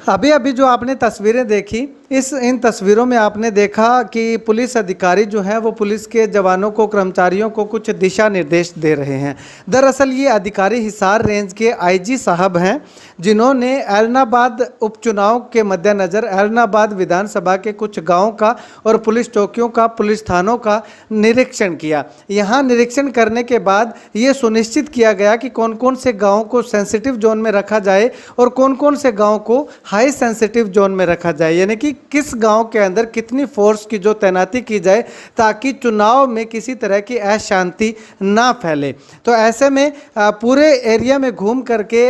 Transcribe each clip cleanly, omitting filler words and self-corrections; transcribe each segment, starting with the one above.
अभी अभी जो आपने तस्वीरें देखी, इन तस्वीरों में आपने देखा कि पुलिस अधिकारी जो हैं वो पुलिस के जवानों को, कर्मचारियों को कुछ दिशा निर्देश दे रहे हैं। दरअसल ये अधिकारी हिसार रेंज के आईजी साहब हैं, जिन्होंने ऐलनाबाद उपचुनाव के मद्देनज़र ऐलनाबाद विधानसभा के कुछ गाँव का और पुलिस चौकियों का, पुलिस थानों का निरीक्षण किया। यहाँ निरीक्षण करने के बाद ये सुनिश्चित किया गया कि कौन कौन से गाँव को सेंसिटिव जोन में रखा जाए और कौन कौन से गाँव को हाई सेंसिटिव जोन में रखा जाए, यानी कि किस गांव के अंदर कितनी फोर्स की जो तैनाती की जाए ताकि चुनाव में किसी तरह की अशांति ना फैले। तो ऐसे में पूरे एरिया में घूम करके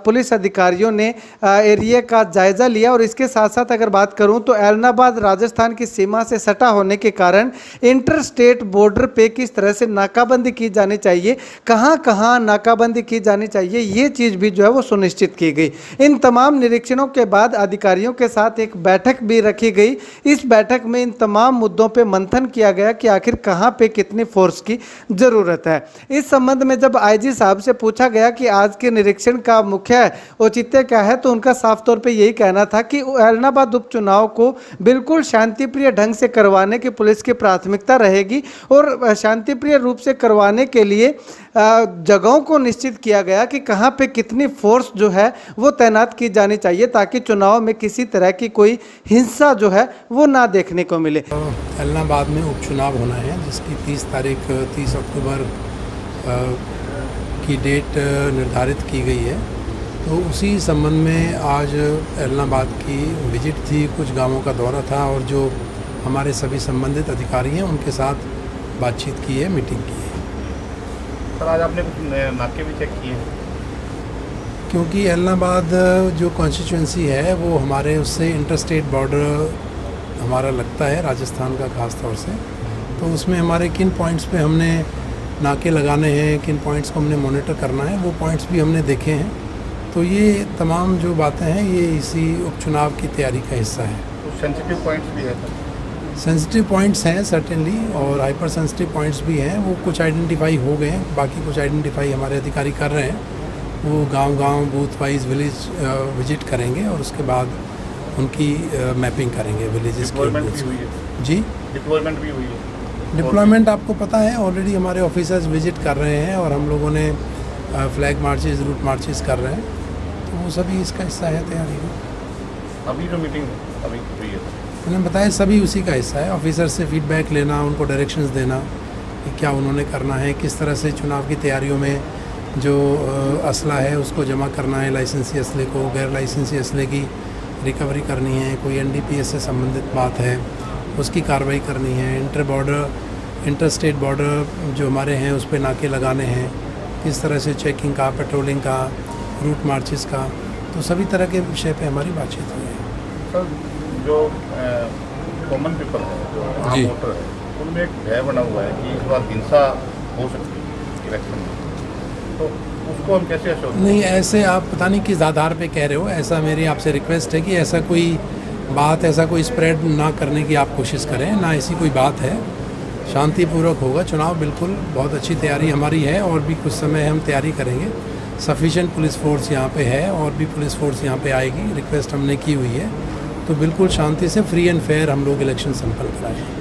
पुलिस अधिकारियों ने एरिया का जायज़ा लिया। और इसके साथ साथ अगर बात करूं तो ऐलनाबाद राजस्थान की सीमा से सटा होने के कारण इंटर स्टेट बॉर्डर पे किस तरह से नाकाबंदी की जानी चाहिए, कहां कहां नाकाबंदी की जानी चाहिए, ये चीज़ भी जो है वो सुनिश्चित की गई। इन तमाम निरीक्षणों के बाद अधिकारियों के साथ एक बैठक भी रखी गई। इस बैठक में इन तमाम मुद्दों पे मंथन किया गया कि आखिर कहां पे कितनी फोर्स की ज़रूरत है। इस संबंध में जब आईजी साहब से पूछा गया कि आज के निरीक्षण का मुख्य औचित्य क्या है, तो उनका साफ तौर पे यही कहना था कि ऐलनाबाद उपचुनाव को बिल्कुल शांतिप्रिय ढंग से करवाने की पुलिस की प्राथमिकता रहेगी और शांतिप्रिय रूप से करवाने के लिए जगहों को निश्चित किया गया कि कहां पे कितनी फोर्स जो है वो तैनात की जानी चाहिए ताकि चुनाव में किसी तरह की कोई हिंसा जो है वो ना देखने को मिले। ऐलनाबाद में उपचुनाव होना है जिसकी 30 अक्टूबर की डेट निर्धारित की गई है। तो उसी संबंध में आज ऐलनाबाद की विजिट थी, कुछ गांवों का दौरा था और जो हमारे सभी संबंधित अधिकारी हैं उनके साथ बातचीत की है, मीटिंग की है। सर आज आपने कुछ नाके भी चेक किए हैं? क्योंकि ऐलनाबाद जो कॉन्स्टिट्यूंसी है वो हमारे उससे इंटरस्टेट बॉर्डर हमारा लगता है राजस्थान का ख़ास तौर से, तो उसमें हमारे किन पॉइंट्स पे हमने नाके लगाने हैं, किन पॉइंट्स को हमने मॉनिटर करना है, वो पॉइंट्स भी हमने देखे हैं। तो ये तमाम जो बातें हैं ये इसी उपचुनाव की तैयारी का हिस्सा है। तो सेंसिटिव पॉइंट्स भी है सर? सेंसिटिव पॉइंट्स हैं सर्टेनली और हाइपर सेंसिटिव पॉइंट्स भी हैं। वो कुछ आइडेंटिफाई हो गए हैं, बाकी कुछ आइडेंटिफाई हमारे अधिकारी कर रहे हैं। वो गांव-गांव बूथ वाइज विलेज विजिट करेंगे और उसके बाद उनकी मैपिंग करेंगे विलेजेस की। डिप्लॉयमेंट भी हुई है जी? डिप्लॉयमेंट भी हुई है? डिप्लॉयमेंट आपको पता है ऑलरेडी हमारे ऑफिसर्स विजिट कर रहे हैं और हम लोगों ने फ्लैग मार्चेस, रूट मार्चेस कर रहे हैं, तो वो सभी इसका हिस्सा है तैयारी में। अभी जो मीटिंग अभी हुई है मैंने बताया सभी उसी का हिस्सा है। ऑफिसर से फीडबैक लेना, उनको डायरेक्शंस देना कि क्या उन्होंने करना है, किस तरह से चुनाव की तैयारियों में जो असला है उसको जमा करना है, लाइसेंसी असले को, गैर लाइसेंसी असले की रिकवरी करनी है, कोई एनडीपीएस से संबंधित बात है उसकी कार्रवाई करनी है, इंटर स्टेट बॉर्डर जो हमारे हैं उस पर नाके लगाने हैं, किस तरह से चेकिंग का, पेट्रोलिंग का, रूट मार्चेस का, तो सभी तरह के विषय पे हमारी बातचीत हुई है। सर जो कॉमन पीपल है, जो आम वोटर है, उनमें एक भय बना हुआ है कि इस बार हिंसा हो सकती है इलेक्शन में, तो उसको हम कैसे अश्योर? नहीं, ऐसे आप पता नहीं किस आधार पे कह रहे हो। ऐसा मेरी आपसे रिक्वेस्ट है कि ऐसा कोई बात, ऐसा कोई स्प्रेड ना करने की आप कोशिश करें, ना ऐसी कोई बात है। शांतिपूर्वक होगा चुनाव, बिल्कुल बहुत अच्छी तैयारी हमारी है और भी कुछ समय हम तैयारी करेंगे। सफिशिएंट पुलिस फोर्स यहाँ पे है और भी पुलिस फोर्स यहाँ पे आएगी, रिक्वेस्ट हमने की हुई है। तो बिल्कुल शांति से फ्री एंड फेयर हम लोग इलेक्शन संपन्न कराएंगे।